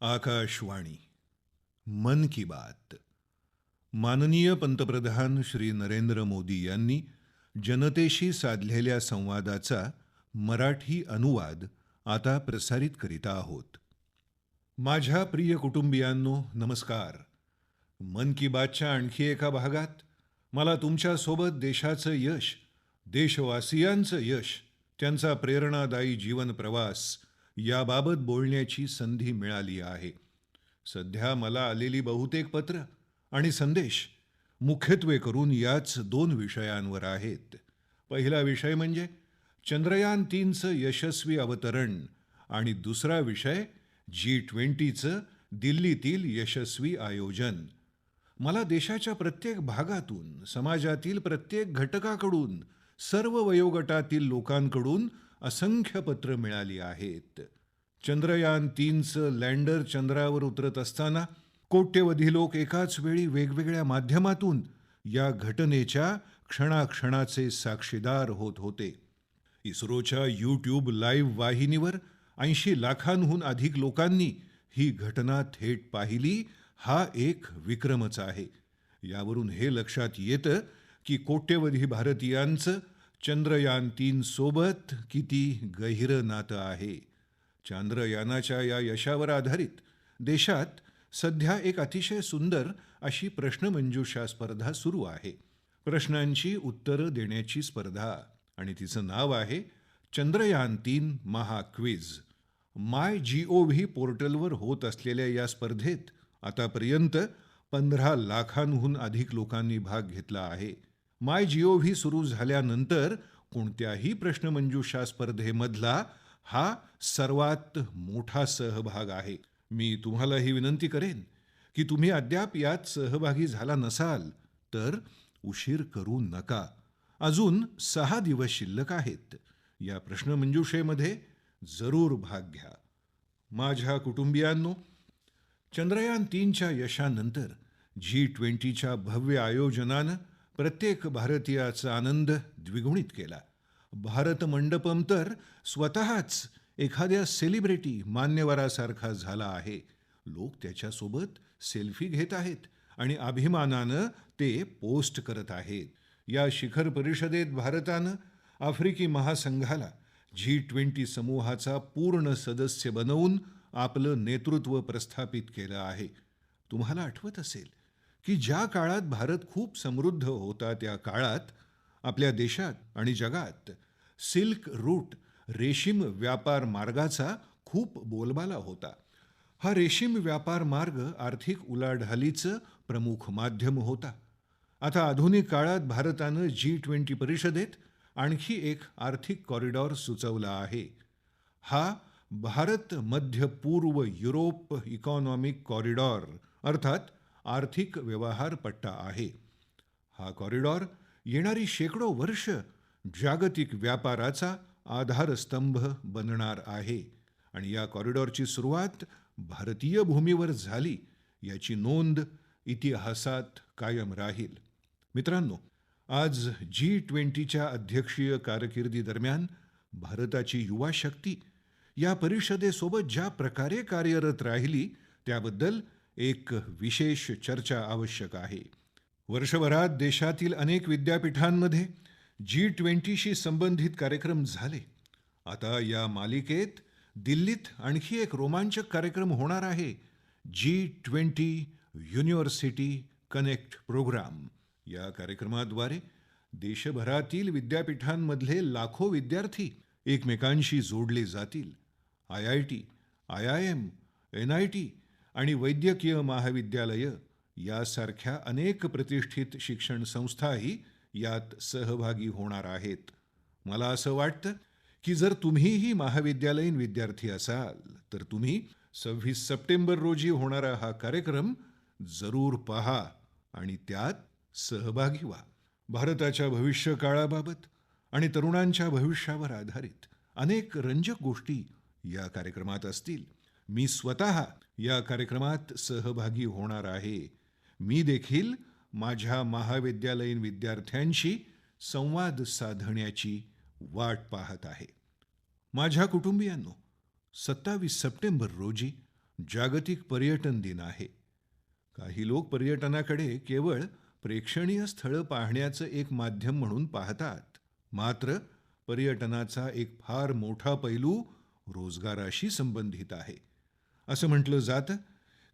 आकाशवाणी मन की बात. माननीय पंतप्रधान श्री नरेंद्र मोदी यांनी जनतेशी साधलेल्या संवादाचा मराठी अनुवाद आता प्रसारित करीत आहोत. माझ्या प्रिय कुटुंबियांनो, नमस्कार. मन की बातच्या आणखी एका भागात मला तुमच्यासोबत देशाचं यश, देशवासियांचं यश, त्यांचा प्रेरणादायी जीवन प्रवास याबाबत बोलण्याची संधी मिळाली आहे. सध्या मला आलेली बहुतेक पत्र आणि संदेश मुख्यत्वे करून याच दोन विषयांवर आहेत. पहिला विषय म्हणजे चंद्रयान-3चं यशस्वी अवतरण आणि दुसरा विषय G20चं दिल्लीतील यशस्वी आयोजन. मला देशाच्या प्रत्येक भागातून, समाजातील प्रत्येक घटकाकडून, सर्व वयोगटातील लोकांकडून असंख्य पत्र मिळाली आहेत. चंद्रयान-3चं लँडर चंद्रावर उतरत असताना कोट्यवधी लोक एकाच वेळी वेगवेगळ्या माध्यमातून या घटनेच्या क्षणाक्षणाचे साक्षीदार होत होते. इस्रोच्या YouTube लाईव्ह वाहिनीवर 80 लाखांहून अधिक लोकांनी ही घटना थेट पाहिली. हा एक विक्रमच आहे. यावरून हे लक्षात येतं की कोट्यवधी भारतीयांचं चंद्रयान-3 सोबत किती गहिरं नातं आहे. चांद्रयानाच्या या यशावर आधारित देशात सध्या एक अतिशय सुंदर अशी प्रश्नमंजुषा स्पर्धा सुरू आहे. प्रश्नांची उत्तरं देण्याची स्पर्धा, आणि तिचं नाव आहे चंद्रयान-3 महाक्विज. MyGov पोर्टलवर होत असलेल्या या स्पर्धेत आतापर्यंत 15 लाखांहून अधिक लोकांनी भाग घेतला आहे. MyGov सुरू झाल्यानंतर कोणत्याही प्रश्नमंजुषा स्पर्धेमधला हा सर्वात मोठा सहभाग आहे. मी तुम्हालाही विनंती करेन की तुम्ही अद्याप यात सहभागी झाला नसाल तर उशीर करू नका. अजून 6 दिवस शिल्लक आहेत. या प्रश्नमंजुषेमध्ये जरूर भाग घ्या. माझ्या कुटुंबियांनो, चंद्रयान-3च्या यशानंतर G20च्या भव्य आयोजनानं प्रत्येक भारतीयाचा आनंद द्विगुणित केला. भारत मंडपम तर स्वतःच एखाद्या सेलिब्रिटी मान्यवरासारखा झाला आहे. लोक त्याच्यासोबत सेल्फी घेत आहेत आणि अभिमानानं ते पोस्ट करत आहेत. या शिखर परिषदेत भारतानं आफ्रिकी महासंघाला G20 समूहाचा पूर्ण सदस्य बनवून आपलं नेतृत्व प्रस्थापित केलं आहे. तुम्हाला आठवत असेल की ज्या काळात भारत खूप समृद्ध होता त्या काळात आपल्या देशात आणि जगात सिल्क रूट, रेशीम व्यापार मार्गाचा खूप बोलबाला होता. हा रेशीम व्यापार मार्ग आर्थिक उलाढालीचं प्रमुख माध्यम होता. आता आधुनिक काळात भारतानं G20 परिषदेत आणखी एक आर्थिक कॉरिडॉर सुचवला आहे. हा भारत मध्य पूर्व युरोप इकॉनॉमिक कॉरिडॉर अर्थात आर्थिक व्यवहार पट्टा आहे. हा कॉरिडॉर येणारी शेकडो वर्ष जागतिक व्यापाराचा आधारस्तंभ बनणार आहे आणि या कॉरिडॉरची सुरुवात भारतीय भूमीवर झाली याची नोंद इतिहासात कायम राहील. मित्रांनो, आज G20च्या अध्यक्षीय कारकिर्दीदरम्यान भारताची युवा शक्ती या परिषदेसोबत ज्या प्रकारे कार्यरत राहिली त्याबद्दल एक विशेष चर्चा आवश्यक आहे. वर्षभरात देशातील अनेक विद्यापीठांमध्ये G20शी संबंधित कार्यक्रम झाले. आता या मालिकेत दिल्लीत आणखी एक रोमांचक कार्यक्रम होणार आहे. G20 university connect programme. या कार्यक्रमाद्वारे देशभरातील विद्यापीठांमधले लाखो विद्यार्थी एकमेकांशी जोडले जातील. IIT, IIM, NIT आणि वैद्यकीय महाविद्यालये यासारख्या अनेक प्रतिष्ठित शिक्षण संस्थाही यात सहभागी होणार आहेत. मला असं वाटतं की जर तुम्हीही महाविद्यालयीन विद्यार्थी असाल तर तुम्ही 26 सप्टेंबर रोजी होणारा हा कार्यक्रम जरूर पहा आणि त्यात सहभागी व्हा. भारताच्या भविष्यकाळाबाबत आणि तरुणांच्या भविष्यावर आधारित अनेक रंजक गोष्टी या कार्यक्रमात असतील. मी स्वतः या कार्यक्रमात सहभागी होणार आहे. मी देखील माझ्या महाविद्यालयीन विद्यार्थ्यांशी संवाद साधण्याची वाट पाहत आहे. माझ्या कुटुंबियांनो, 27 सप्टेंबर रोजी जागतिक पर्यटन दिन आहे. काही लोक पर्यटनाकडे केवळ प्रेक्षणीय स्थळं पाहण्याचं एक माध्यम म्हणून पाहतात. मात्र पर्यटनाचा एक फार मोठा पैलू रोजगाराशी संबंधित आहे. असं म्हटलं जातं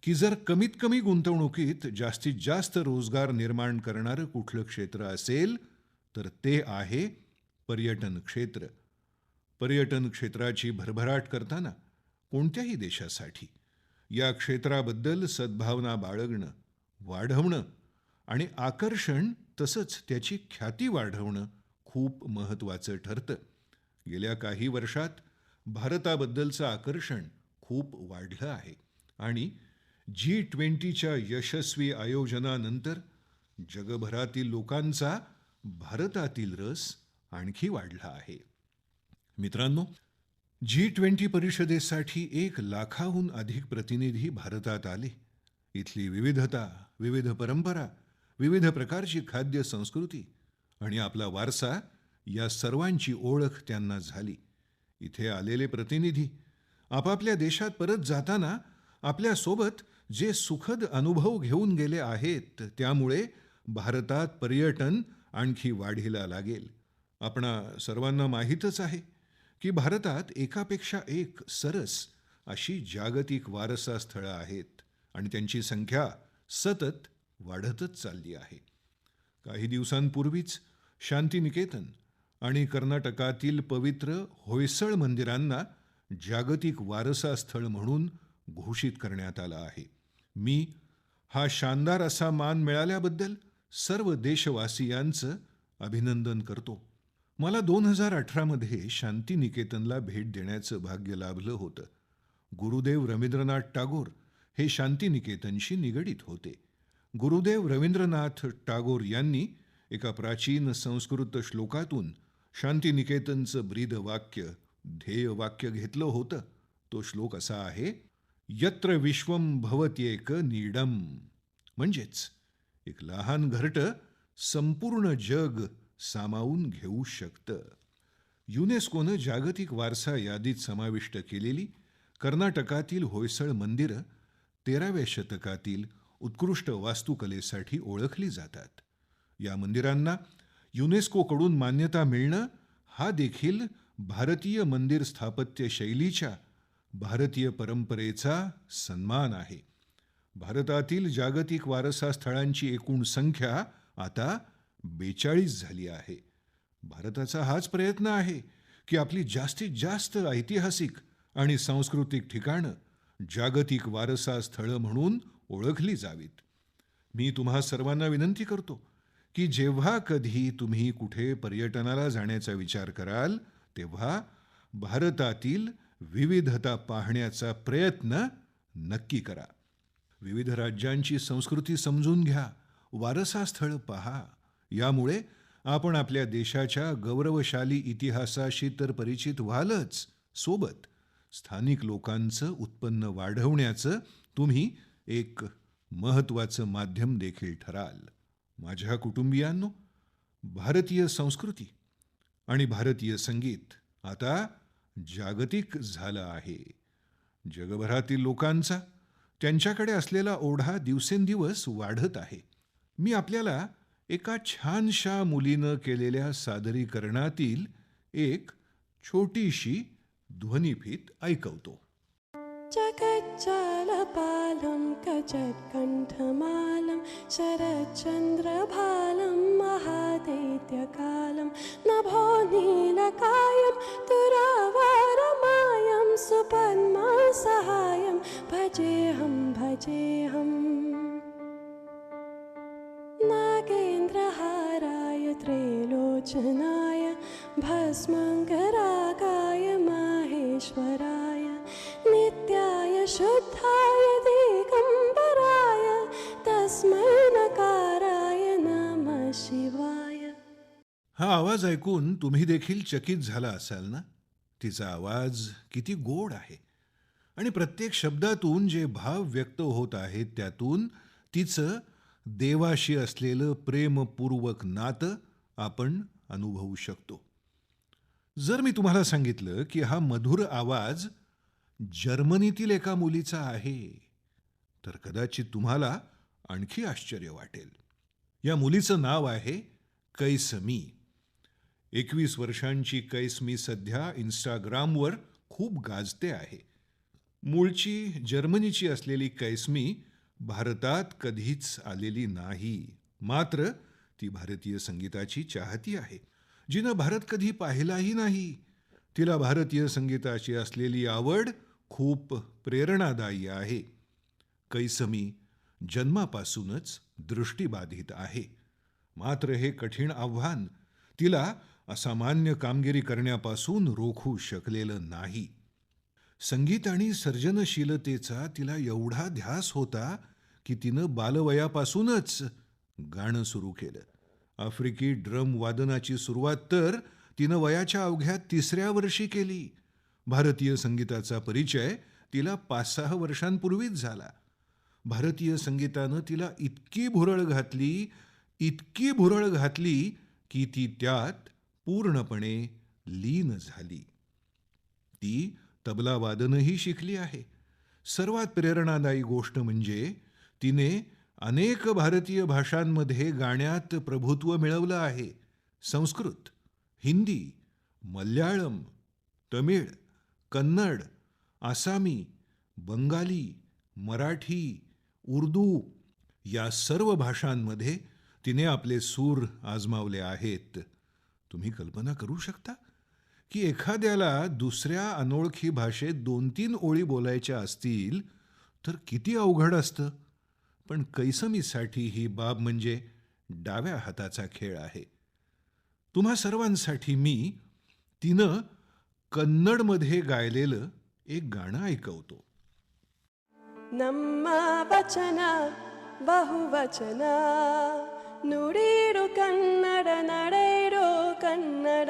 की जर कमीत कमी गुंतवणुकीत जास्तीत जास्त रोजगार निर्माण करणारं कुठलं क्षेत्र असेल तर ते आहे पर्यटन क्षेत्र. पर्यटन क्षेत्राची भरभराट करताना कोणत्याही देशासाठी या क्षेत्राबद्दल सद्भावना बाळगणं, वाढवणं आणि आकर्षण तसंच त्याची ख्याती वाढवणं खूप महत्त्वाचं ठरतं. गेल्या काही वर्षात भारताबद्दलचं आकर्षण खूप वाढलं आहे आणि G20च्या यशस्वी आयोजनानंतर जगभरातील लोकांचा भारतातील रस आणखी वाढला आहे. मित्रांनो, G20 परिषदेसाठी 1 लाखाहून अधिक प्रतिनिधी भारतात आले. इथली विविधता, विविध परंपरा, विविध प्रकारची खाद्य संस्कृती आणि आपला वारसा या सर्वांची ओळख त्यांना झाली. इथे आलेले प्रतिनिधी आपापल्या देशात परत जाताना आपल्यासोबत जे सुखद अनुभव घेऊन गेले आहेत त्यामुळे भारतात पर्यटन आणखी वाढीला लागेल. आपणा सर्वांना माहीतच आहे की भारतात एकापेक्षा एक सरस अशी जागतिक वारसा स्थळं आहेत आणि त्यांची संख्या सतत वाढतच चालली आहे. काही दिवसांपूर्वीच शांतिनिकेतन आणि कर्नाटकातील पवित्र होयसळ मंदिरांना जागतिक वारसा स्थळ म्हणून घोषित करण्यात आलं आहे. मी हा शानदार असा मान मिळाल्याबद्दल सर्व देशवासियांचं अभिनंदन करतो. मला 2018 मध्ये शांतिनिकेतनला भेट देण्याचं भाग्य लाभलं होतं. गुरुदेव रवींद्रनाथ टागोर हे शांतिनिकेतनशी निगडीत होते. गुरुदेव रवींद्रनाथ टागोर यांनी एका प्राचीन संस्कृत श्लोकातून शांतिनिकेतनचं ब्रीदवाक्य, ध्येयवाक्य घेतलं होतं. तो श्लोक असा आहे, यत्र विश्वम भवत्येक नीडम, म्हणजेच एक लहान घरटं संपूर्ण जग सामावून घेऊ शकतं. युनेस्कोनं जागतिक वारसा यादीत समाविष्ट केलेली कर्नाटकातील होयसळ मंदिरं 13व्या शतकातील उत्कृष्ट वास्तुकलेसाठी ओळखली जातात. या मंदिरांना युनेस्कोकडून मान्यता मिळणं हा देखील भारतीय मंदिर स्थापत्य शैलीच्या भारतीय परंपरेचा सन्मान आहे. भारतातील जागतिक वारसा स्थळांची एकूण संख्या आता 42 झाली आहे. भारताचा हाच प्रयत्न आहे की आपली जास्तीत जास्त ऐतिहासिक आणि सांस्कृतिक ठिकाणं जागतिक वारसा स्थळं म्हणून ओळखली जावीत. मी तुम्हा सर्वांना विनंती करतो की जेव्हा कधी तुम्ही कुठे पर्यटनाला जाण्याचा विचार कराल तेव्हा भारतातील विविधता पाहण्याचा प्रयत्न नक्की करा. विविध राज्यांची संस्कृती समजून घ्या, वारसा स्थळ पहा. यामुळे आपण आपल्या देशाच्या गौरवशाली इतिहासाशी तर परिचित व्हालच, सोबत स्थानिक लोकांचं उत्पन्न वाढवण्याचं तुम्ही एक महत्त्वाचं माध्यम देखील ठराल. माझ्या कुटुंबियांनो, भारतीय संस्कृती आणि भारतीय संगीत आता जागतिक झालं आहे. जगभरातील लोकांचा त्यांच्याकडे असलेला ओढा दिवसेंदिवस वाढत आहे. मी आपल्याला एका छानशा मुलीनं केलेल्या सादरीकरणातील एक छोटीशी ध्वनिफीत ऐकवतो. जगज्जालपालं कजत्कण्ठमालं शरच्चन्द्रभालं महादैत्यकालं नभो नीलकायं तुरावारमायं सुपद्मसहायं भजेऽहं भजेऽहम्. नागेन्द्रहाराय त्रैलोचनाय भस्मङ्गरागाय माहेश्वराय नित्याय शुद्धाय दिगंबराय तस्मै नकाराय नमः शिवाय. हा आवाज ऐकून तुम्ही देखील चकित झाला असाल ना? तिचा आवाज किती गोड आहे आणि प्रत्येक शब्दातून जे भाव व्यक्त होत आहेत त्यातून तिचं देवाशी असलेलं प्रेमपूर्वक नातं आपण अनुभवू शकतो. जर मी तुम्हाला सांगितलं की हा मधुर आवाज जर्मनीतील एका मुलीचा आहे. तर कदाचित तुम्हाला आणखी आश्चर्य वाटेल. या मुलीचं नाव आहे कैसमी. 21 वर्षांची कैसमी सध्या इंस्टाग्रामवर खूप गाजते आहे. मूळची जर्मनीची असलेली कैसमी भारतात कधीच आलेली नाही. मात्र ती भारतीय संगीताची चाहती आहे, जिनं भारत कधी पाहिलाही नाही. तिला भारतीय संगीताची असलेली आवड खूप प्रेरणादायी आहे. कैसमी जन्मापासूनच दृष्टीबाधित आहे. मात्र हे कठीण आव्हान तिला असामान्य कामगिरी करण्यापासून रोखू शकलेलं नाही. संगीत आणि सर्जनशीलतेचा तिला एवढा ध्यास होता की तिनं बालवयापासूनच गाणं सुरू केलं. आफ्रिकी ड्रम वादनाची सुरुवात तर तिनं वयाच्या अवघ्या 3ऱ्या वर्षी केली. भारतीय संगीताचा परिचय तिला 5-6 वर्षांपूर्वीच झाला. भारतीय संगीतानं तिला इतकी भुरळ घातली की ती त्यात पूर्णपणे लीन झाली. ती तबला वादनही शिकली आहे. सर्वात प्रेरणादायी गोष्ट म्हणजे तिने अनेक भारतीय भाषांमध्ये गाण्यात प्रभुत्व मिळवलं आहे. संस्कृत, हिंदी, मल्याळम, तमिळ, कन्नड, आसामी, बंगाली, मराठी, उर्दू या सर्व भाषांमध्ये तिने आपले सूर आजमावले आहेत. तुम्ही कल्पना करू शकता की एखाद्याला दुसऱ्या अनोळखी भाषेत 2-3 ओळी बोलायच्या असतील तर किती अवघड असतं. पण कैसमीसाठी ही बाब म्हणजे डाव्या हाताचा खेळ आहे. तुम्हा सर्वांसाठी मी तिनं कन्नडमध्ये गायलेलं एक गाणं ऐकवतो. ನಮ್ಮ ವಚನ ಬಹುವಚನ ನುಡಿಡು ಕನ್ನಡ ನಡೆಡು ಕನ್ನಡ.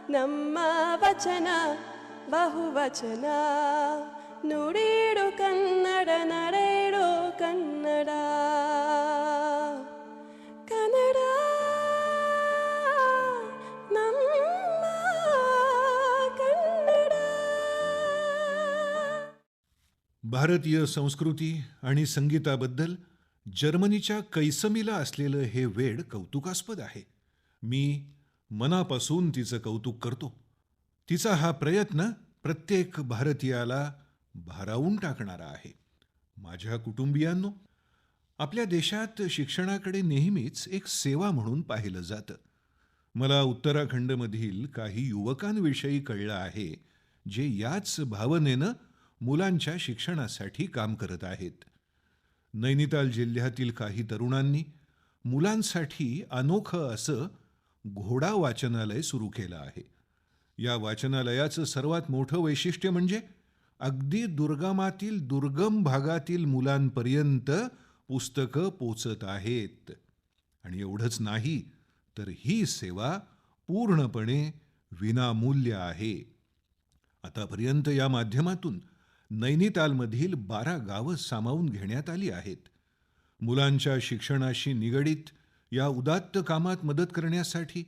ನಮ್ಮ ವಚನ ಬಹುವಚನ ನುಡಿಡು ಕನ್ನಡ ನಡೆಡು ಕನ್ನಡ. ಕನ್ನಡ ನಮ್ಮ ಕನ್ನಡ. भारतीय संस्कृती आणि संगीताबद्दल जर्मनीच्या कैसमीला असलेलं हे वेड कौतुकास्पद आहे. मी मनापासून तिचं कौतुक करतो. तिचा हा प्रयत्न प्रत्येक भारतीयाला भारावून टाकणारा आहे. माझ्या कुटुंबियांनो, आपल्या देशात शिक्षणाकडे नेहमीच एक सेवा म्हणून पाहिलं जातं. मला उत्तराखंडमधील काही युवकांविषयी कळलं आहे जे याच भावनेनं मुलांच्या शिक्षणासाठी काम करत आहेत. नैनिताल जिल्ह्यातील काही तरुणांनी मुलांसाठी अनोखं असं घोडा वाचनालय सुरू केलं आहे. या वाचनालयाचं सर्वात मोठं वैशिष्ट्य म्हणजे अगदी दुर्गमातील दुर्गम भागातील मुलांपर्यंत पुस्तकं पोचत आहेत. आणि एवढंच नाही तर ही सेवा पूर्णपणे विनामूल्य आहे. आतापर्यंत या माध्यमातून नैनितालमधील 12 गावं सामावून घेण्यात आली आहेत. मुलांच्या शिक्षणाशी निगडीत या उदात्त कामात मदत करण्यासाठी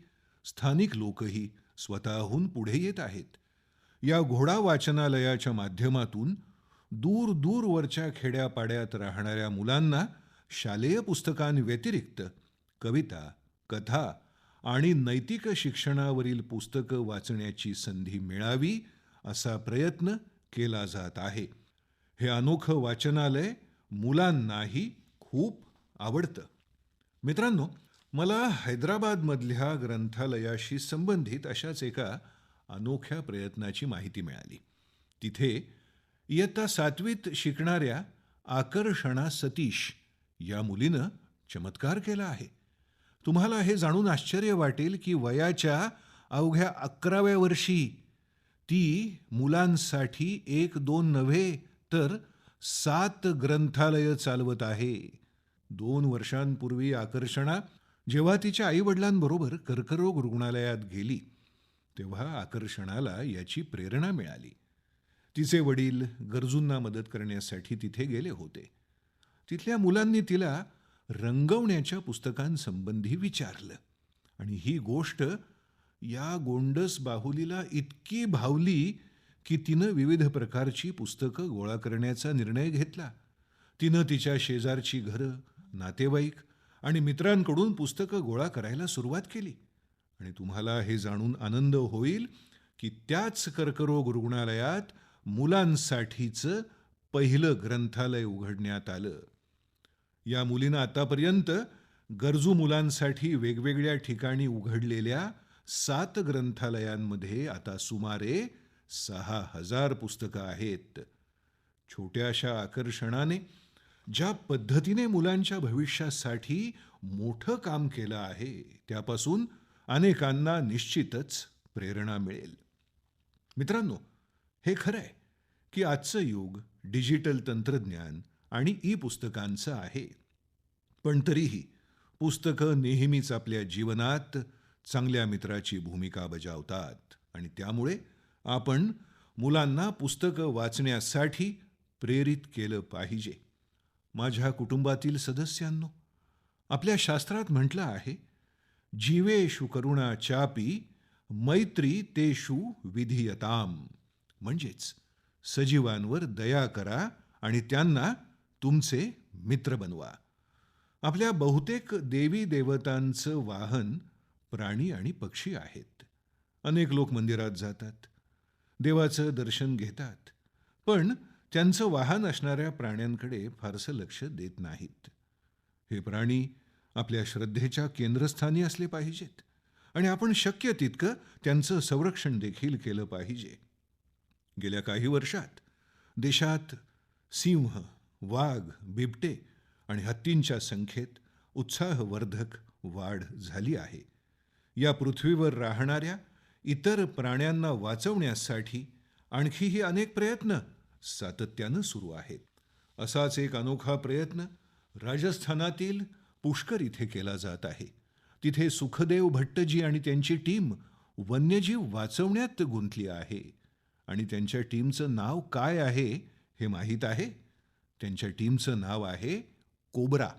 स्थानिक लोकही स्वतःहून पुढे येत आहेत. या घोडा वाचनालयाच्या माध्यमातून दूरवरच्या खेड्यापाड्यात राहणाऱ्या मुलांना शालेय पुस्तकांव्यतिरिक्त कविता, कथा आणि नैतिक शिक्षणावरील पुस्तकं वाचण्याची संधी मिळावी असा प्रयत्न केला जात आहे. हे अनोखं वाचनालय मुलांनाही खूप आवडतं. मित्रांनो, मला हैदराबादमधल्या ग्रंथालयाशी संबंधित अशाच एका अनोख्या प्रयत्नाची माहिती मिळाली. तिथे इयत्ता 7वीत शिकणाऱ्या आकर्षणा सतीश या मुलीनं चमत्कार केला आहे. तुम्हाला हे जाणून आश्चर्य वाटेल की वयाच्या अवघ्या 11व्या वर्षी ती मुलांसाठी 1-2 नव्हे तर 7 ग्रंथालयं चालवत आहे. 2 वर्षांपूर्वी आकर्षणा जेव्हा तिच्या आईवडिलांबरोबर कर्करोग रुग्णालयात गेली तेव्हा आकर्षणाला याची प्रेरणा मिळाली. तिचे वडील गरजूंना मदत करण्यासाठी तिथे गेले होते. तिथल्या मुलांनी तिला रंगवण्याच्या पुस्तकांसंबंधी विचारलं आणि ही गोष्ट या गोंडस बाहुलीला इतकी भावली की तिनं विविध प्रकारची पुस्तकं गोळा करण्याचा निर्णय घेतला. तिनं तिच्या शेजारची घरं, नातेवाईक आणि मित्रांकडून पुस्तकं गोळा करायला सुरुवात केली. आणि तुम्हाला हे जाणून आनंद होईल की त्याच कर्करोग रुग्णालयात मुलांसाठीचं पहिलं ग्रंथालय उघडण्यात आलं. या मुलीनं आतापर्यंत गरजू मुलांसाठी वेगवेगळ्या ठिकाणी उघडलेल्या 7 ग्रंथालयांमध्ये आता सुमारे 6,000 पुस्तकं आहेत. छोट्याशा आकर्षणाने ज्या पद्धतीने मुलांच्या भविष्यासाठी मोठं काम केलं आहे त्यापासून अनेकांना निश्चितच प्रेरणा मिळेल. मित्रांनो, हे खरं आहे की आजचं युग डिजिटल तंत्रज्ञान आणि ई पुस्तकांचं आहे. पण तरीही पुस्तकं नेहमीच आपल्या जीवनात चांगल्या मित्राची भूमिका बजावतात आणि त्यामुळे आपण मुलांना पुस्तकं वाचण्यासाठी प्रेरित केलं पाहिजे. माझ्या कुटुंबातील सदस्यांनो, आपल्या शास्त्रात म्हटलं आहे, जीवेषु करुणा चापी मैत्री तेषु विधीयताम. म्हणजेच सजीवांवर दया करा आणि त्यांना तुमचे मित्र बनवा. आपल्या बहुतेक देवी देवतांचं वाहन प्राणी आणि पक्षी आहेत. अनेक लोक मंदिरात जातात, देवाचं दर्शन घेतात, पण त्यांचं वाहन असणाऱ्या प्राण्यांकडे फारसं लक्ष देत नाहीत. हे प्राणी आपल्या श्रद्धेच्या केंद्रस्थानी असले पाहिजेत आणि आपण शक्य तितकं त्यांचं संरक्षण देखील केलं पाहिजे. गेल्या काही वर्षात देशात सिंह, वाघ, बिबटे आणि हत्तींच्या संख्येत उत्साहवर्धक वाढ झाली आहे. या पृथ्वीवर राहणाऱ्या इतर प्राण्यांना वाचवण्यासाठी आणखीही अनेक प्रयत्न सातत्यानं सुरू आहेत. असाच एक अनोखा प्रयत्न राजस्थानातील पुष्कर इथे केला जात आहे. तिथे सुखदेव भट्टजी आणि त्यांची टीम वन्यजीव वाचवण्यात गुंतली आहे. आणि त्यांच्या टीमचं नाव काय आहे हे माहीत आहे? त्यांच्या टीमचं नाव आहे कोब्रा.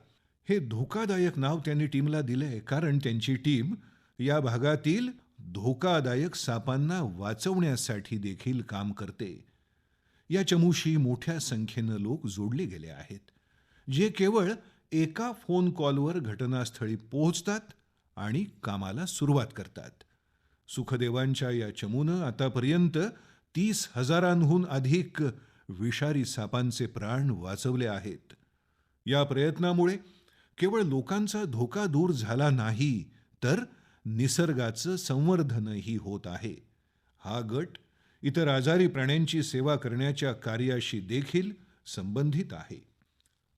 हे धोकादायक नाव त्यांनी टीमला दिलंय कारण त्यांची टीम या भागातील धोकादायक सापांना वाचवण्यासाठी देखील काम करते. या चमूशी मोठ्या संख्येनं लोक जोडले गेले आहेत, जे केवळ एका फोन कॉलवर घटनास्थळी पोहोचतात आणि कामाला सुरुवात करतात. सुखदेवांच्या या चमूनं आतापर्यंत 30,000हून अधिक विषारी सापांचे प्राण वाचवले आहेत. या प्रयत्नामुळे केवळ लोकांचा धोका दूर झाला नाही, तर निसर्गाचं संवर्धनही होत आहे. हा गट इतर आजारी प्राण्यांची सेवा करण्याच्या कार्याशी देखील संबंधित आहे.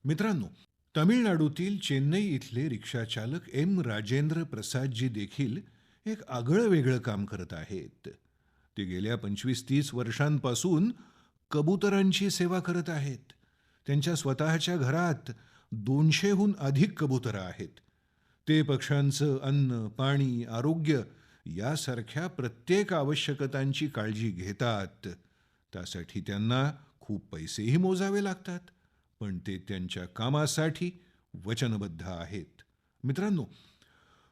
मित्रांनो, तमिळनाडूतील चेन्नई इथले रिक्षाचालक एम राजेंद्र प्रसादजी देखील एक आगळंवेगळं काम करत आहेत. ते गेल्या 25-30 वर्षांपासून कबुतरांची सेवा करत आहेत. त्यांच्या स्वतःच्या घरात 200हून अधिक कबुतरं आहेत. ते पक्ष्यांचं अन्न, पाणी, आरोग्य यासारख्या प्रत्येक आवश्यकतांची काळजी घेतात. त्यासाठी त्यांना खूप पैसेही मोजावे लागतात, पण ते त्यांच्या कामासाठी वचनबद्ध आहेत. मित्रांनो,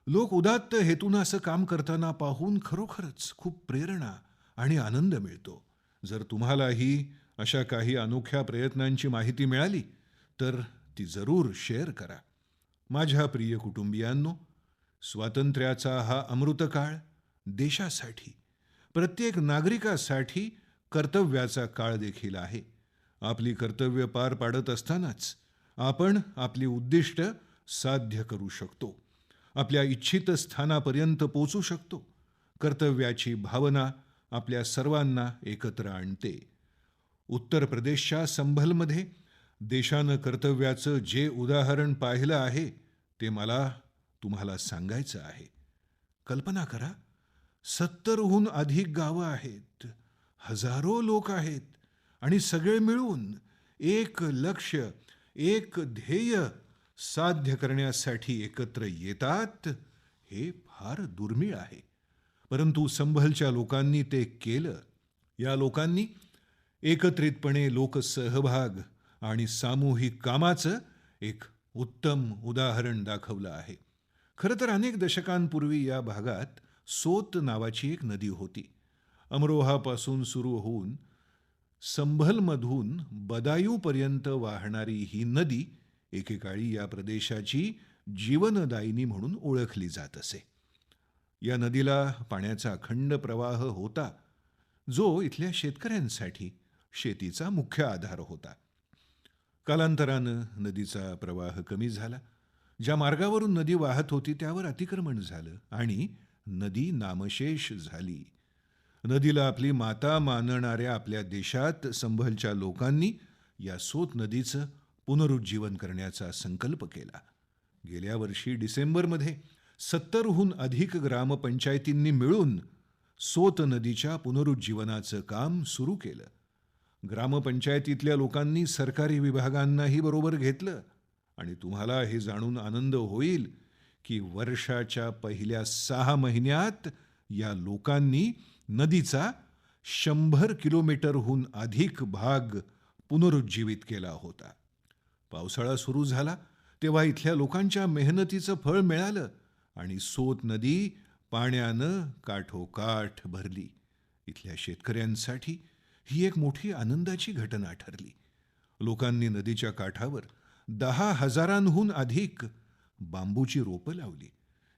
लोक उदात्त हेतून असं काम करताना पाहून खरोखरच खूप प्रेरणा आणि आनंद मिळतो. जर तुम्हालाही अशा काही अनोख्या प्रयत्नांची माहिती मिळाली तर ती जरूर शेअर करा. माझ्या प्रिय कुटुंबियांनो, स्वातंत्र्याचा हा अमृतकाळ देशासाठी, प्रत्येक नागरिकासाठी कर्तव्याचा काळ देखील आहे. आपली कर्तव्य पार पाडत असतानाच आपण आपली उद्दिष्ट साध्य करू शकतो, आपल्या इच्छित स्थानापर्यंत पोहोचू शकतो. कर्तव्याची भावना आपल्या सर्वांना एकत्र आणते. उत्तर प्रदेशच्या संभलमध्ये देशानं कर्तव्याचं जे उदाहरण पाहिलं आहे ते मला तुम्हाला सांगायचं आहे. कल्पना करा, 70हून अधिक गावं आहेत, हजारो लोक आहेत आणि सगळे मिळून एक लक्ष्य, एक ध्येय साध्य करण्यासाठी एकत्र येतात. हे फार दुर्मिळ आहे, परंतु संभलच्या लोकांनी ते केलं. या लोकांनी एकत्रितपणे लोकसहभाग आणि सामूहिक कामाचं एक उत्तम उदाहरण दाखवलं आहे. खरं तर अनेक दशकांपूर्वी या भागात सोत नावाची एक नदी होती अमरोहापासून सुरू होऊन संभलमधून बदायूंपर्यंत वाहणारी ही नदी एकेकाळी या प्रदेशाची जीवनदायिनी म्हणून ओळखली जात असे. या नदीला पाण्याचा अखंड प्रवाह होता, जो इथल्या शेतकऱ्यांसाठी शेतीचा मुख्य आधार होता. कालांतरानं नदीचा प्रवाह कमी झाला. ज्या मार्गावरून नदी वाहत होती त्यावर अतिक्रमण झालं आणि नदी नामशेष झाली. नदीला आपली माता मानणाऱ्या आपल्या देशात संभलच्या लोकांनी या सोत नदीचं पुनरुज्जीवन करण्याचा संकल्प केला. गेल्या वर्षी डिसेंबरमध्ये 70हून अधिक ग्रामपंचायतींनी मिळून सोत नदीच्या पुनरुज्जीवनाचं काम सुरू केलं. ग्रामपंचायतीतल्या लोकांनी सरकारी विभागांनाही बरोबर घेतलं आणि तुम्हाला हे जाणून आनंद होईल की वर्षाच्या पहिल्या 6 महिन्यात या लोकांनी नदीचा 100 किलोमीटरहून अधिक भाग पुनरुज्जीवित केला होता. पावसाळा सुरू झाला तेव्हा इथल्या लोकांच्या मेहनतीचं फळ मिळालं आणि सोत नदी पाण्यानं काठोकाठ भरली. इथल्या शेतकऱ्यांसाठी ही एक मोठी आनंदाची घटना ठरली. लोकांनी नदीच्या काठावर 10,000हून अधिक बांबूची रोपं लावली,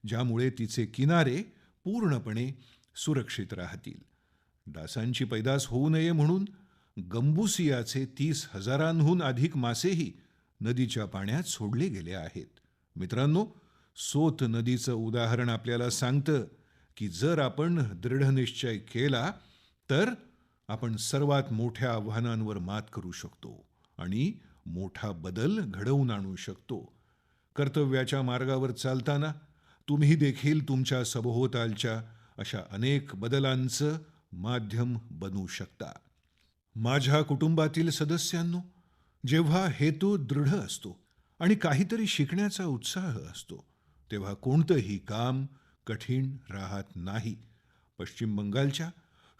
ज्यामुळे तिचे किनारे पूर्णपणे सुरक्षित राहतील. डासांची पैदास होऊ नये म्हणून गंबुसियाचे 30,000हून अधिक मासेही नदीच्या पाण्यात सोडले गेले आहेत. मित्रांनो, सोत नदीचं उदाहरण आपल्याला सांगतं की जर आपण दृढनिश्चय केला तर आपण सर्वात मोठ्या आव्हानांवर मात करू शकतो आणि मोठा बदल घडवून आणू शकतो. कर्तव्याच्या मार्गावर चालताना तुम्ही देखील तुमच्या सभोवतालच्या अशा अनेक बदलांचं माध्यम बनू शकता. माझ्या कुटुंबातील सदस्यांनो, जेव्हा हेतू दृढ असतो आणि काहीतरी शिकण्याचा उत्साह असतो तेव्हा कोणतंही काम कठीण राहत नाही. पश्चिम बंगालच्या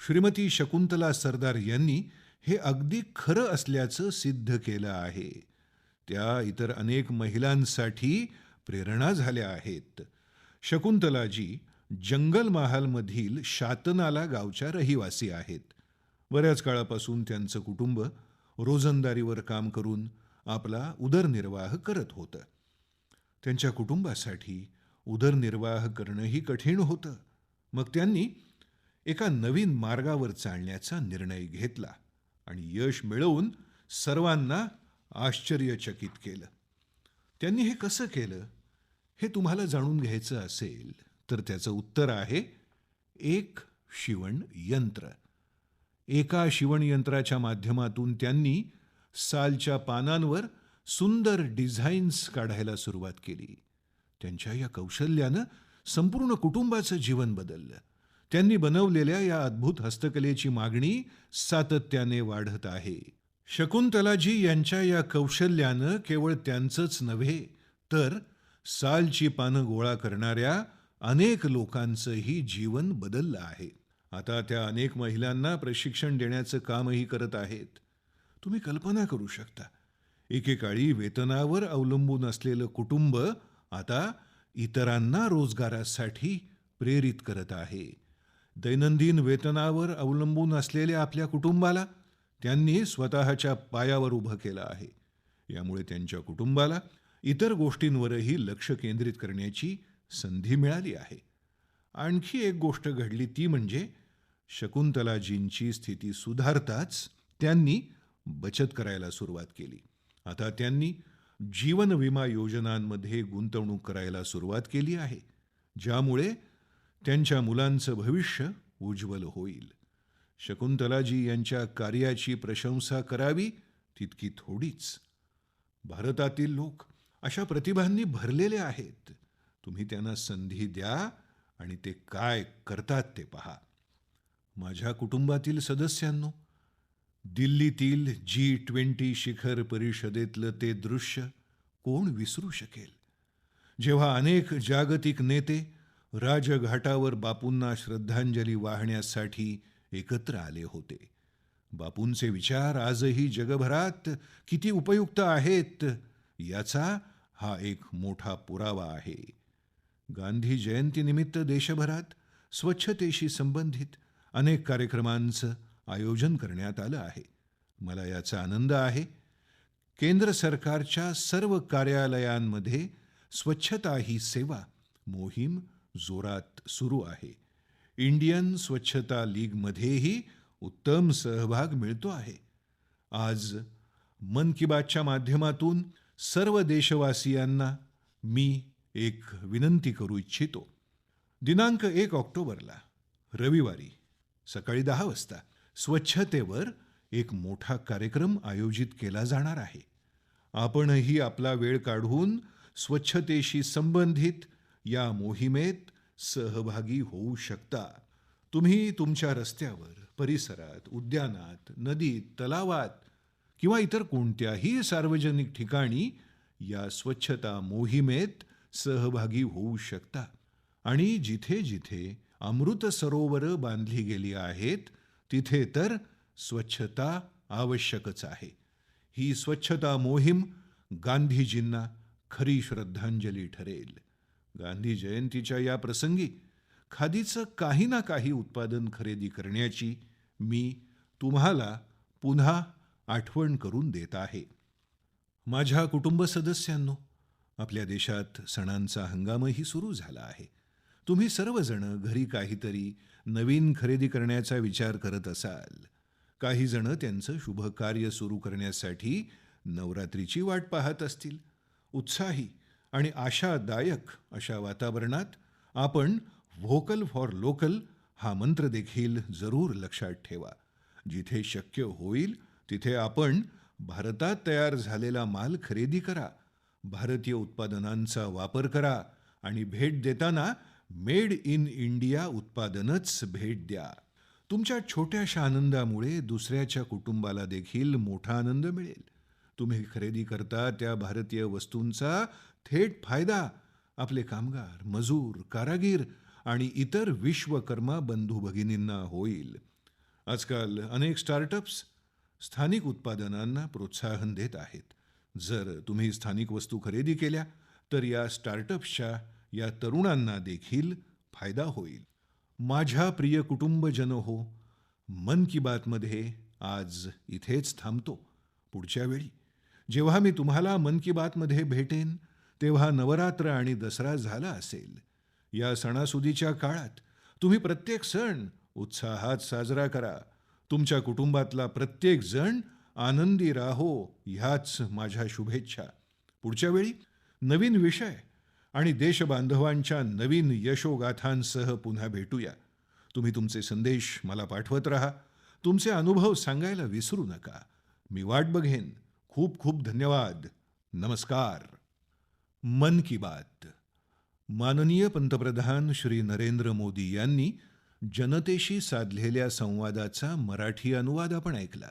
श्रीमती शकुंतला सरदार यांनी हे अगदी खरं असल्याचं सिद्ध केलं आहे. त्या इतर अनेक महिलांसाठी प्रेरणा झाल्या आहेत. शकुंतलाजी जंगलमहालमधील शातनाला गावच्या रहिवासी आहेत. बऱ्याच काळापासून त्यांचं कुटुंब रोजंदारीवर काम करून आपला उदरनिर्वाह करत होतं. त्यांच्या कुटुंबासाठी उदरनिर्वाह करणंही कठीण होतं. मग त्यांनी एका नवीन मार्गावर चालण्याचा निर्णय घेतला आणि यश मिळवून सर्वांना आश्चर्यचकित केलं. त्यांनी हे कसं केलं हे तुम्हाला जाणून घ्यायचं असेल तर त्याचं उत्तर आहे एक शिवण यंत्र. एका शिवण यंत्राच्या माध्यमातून त्यांनी सालच्या पानांवर सुंदर डिझाईन्स काढायला सुरुवात केली. त्यांच्या या कौशल्यानं संपूर्ण कुटुंबाचं जीवन बदललं. त्यांनी बनवलेल्या या अद्भुत हस्तकलेची मागणी सातत्याने वाढत आहे. शकुंतलाजी यांच्या या कौशल्यानं केवळ त्यांचंच नव्हे तर सालची पानं गोळा करणाऱ्या अनेक लोकांचंही जीवन बदललं आहे. आता त्या अनेक महिलांना प्रशिक्षण देण्याचं कामही करत आहेत. तुम्ही कल्पना करू शकता, एकेकाळी वेतनावर अवलंबून असलेलं कुटुंब आता इतरांना रोजगारासाठी प्रेरित करत आहे. दैनंदिन वेतनावर अवलंबून असलेल्या आपल्या कुटुंबाला त्यांनी स्वतःच्या पायावर उभं केलं आहे. यामुळे त्यांच्या कुटुंबाला इतर गोष्टींवरही लक्ष केंद्रित करण्याची संधी मिळाली आहे. आणखी एक गोष्ट घडली ती म्हणजे शकुंतलाजींची स्थिती सुधारताच त्यांनी बचत करायला सुरुवात केली. आता त्यांनी जीवन विमा योजनांमध्ये गुंतवणूक करायला सुरुवात केली आहे, ज्यामुळे त्यांच्या मुलांचं भविष्य उज्ज्वल होईल. शकुंतलाजी यांच्या कार्याची प्रशंसा करावी तितकी थोडीच. भारतातील लोक अशा प्रतिभांनी भरलेले आहेत. तुम्ही त्यांना संधी द्या आणि ते काय करतात ते पहा. माझ्या कुटुंबातील सदस्यांनो, दिल्लीतील G20 शिखर परिषदेतलं ते दृश्य कोण विसरू शकेल, जेव्हा अनेक जागतिक नेते राजघाटावर बापूंना श्रद्धांजली वाहण्यासाठी एकत्र आले होते. बापूंचे विचार आजही जगभरात किती उपयुक्त आहेत याचा हा एक मोठा पुरावा आहे. गांधी जयंतीनिमित्त देशभरात स्वच्छतेशी संबंधित अनेक कार्यक्रमांचं आयोजन करण्यात आलं आहे. मला याचा आनंद आहे. केंद्र सरकारच्या सर्व कार्यालयांमध्ये स्वच्छता ही सेवा मोहीम जोरात सुरू आहे. इंडियन स्वच्छता लीगमध्येही उत्तम सहभाग मिळतो आहे. आज मन की बातच्या माध्यमातून सर्व देशवासियांना मी एक विनंती करू इच्छितो. दिनांक 1 ऑक्टोबरला रविवारी सकाळी 10 वाजता स्वच्छतेवर एक मोठा कार्यक्रम आयोजित केला जाणार आहे. आपणही आपला वेळ काढून स्वच्छतेशी संबंधित या मोहिमेत सहभागी होऊ शकता. तुम्ही तुमच्या रस्त्यावर, परिसरात, उद्यानात, नदीत, तलावात किंवा इतर कोणत्याही सार्वजनिक ठिकाणी या स्वच्छता मोहिमेत सहभागी होऊ शकता. आणि जिथे जिथे अमृत सरोवर बांधली गेली आहेत तिथे तर स्वच्छता आवश्यकच आहे. ही स्वच्छता मोहीम गांधीजींना खरी श्रद्धांजली ठरेल. गांधी जयंतीच्या या प्रसंगी खादीचं काही ना काही उत्पादन खरेदी करण्याची मी तुम्हाला पुन्हा आठवण करून देत आहे. माझ्या कुटुंब सदस्यांनो, आपल्या देशात सणांचा हंगामही सुरू झाला आहे. तुम्ही सर्वजण घरी काहीतरी नवीन खरेदी करण्याचा विचार करत असाल. काही जण त्यांचं शुभ कार्य सुरू करण्यासाठी नवरात्रीची वाट पाहत असतील. उत्साही आणि आशादायक अशा वातावरणात आपण व्होकल फॉर लोकल हा मंत्र देखील जरूर लक्षात ठेवा. जिथे शक्य होईल तिथे आपण भारतात तयार झालेला माल खरेदी करा. भारतीय उत्पादनांचा वापर करा आणि भेट देताना मेड इन इंडिया उत्पादनच भेट द्या. तुमच्या छोट्याशा आनंदामुळे दुसऱ्याच्या कुटुंबाला देखील मोठा आनंद मिळेल. तुम्ही खरेदी करता त्या भारतीय वस्तूंचा थेट फायदा आपले कामगार, मजूर, कारागीर आणि इतर विश्वकर्मा बंधू भगिनींना होईल. आजकाल अनेक स्टार्टअप्स स्थानिक उत्पादनांना प्रोत्साहन देत आहेत. जर तुम्ही स्थानिक वस्तू खरेदी केल्या तर या स्टार्टअप्सच्या या तरुणांना देखील फायदा होईल. माझ्या प्रिय कुटुंबजन हो, मन की बातमध्ये आज इथेच थांबतो. पुढच्या वेळी जेव्हा मी तुम्हाला मन की बातमध्ये भेटेन तेव्हा नवरात्र आणि दसरा झाला असेल. या सणासुदीच्या काळात तुम्ही प्रत्येक सण उत्साहात साजरा करा. तुमच्या कुटुंबातला प्रत्येक जण आनंदी राहो ह्याच माझ्या शुभेच्छा. पुढच्या वेळी नवीन विषय आणि देशबांधवांच्या नवीन यशोगाथांसह पुन्हा भेटूया. तुम्ही तुमचे संदेश मला पाठवत राहा. तुमचे अनुभव सांगायला विसरू नका. मी वाट बघेन. खूप खूप धन्यवाद. नमस्कार. मन की बात. माननीय पंतप्रधान श्री नरेंद्र मोदी यांनी जनतेशी साधलेल्या संवादाचा मराठी अनुवाद आपण ऐकला.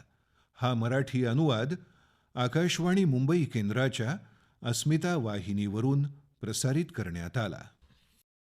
हा मराठी अनुवाद आकाशवाणी मुंबई केंद्राच्या अस्मिता वाहिनीवरून प्रसारित करण्यात आला.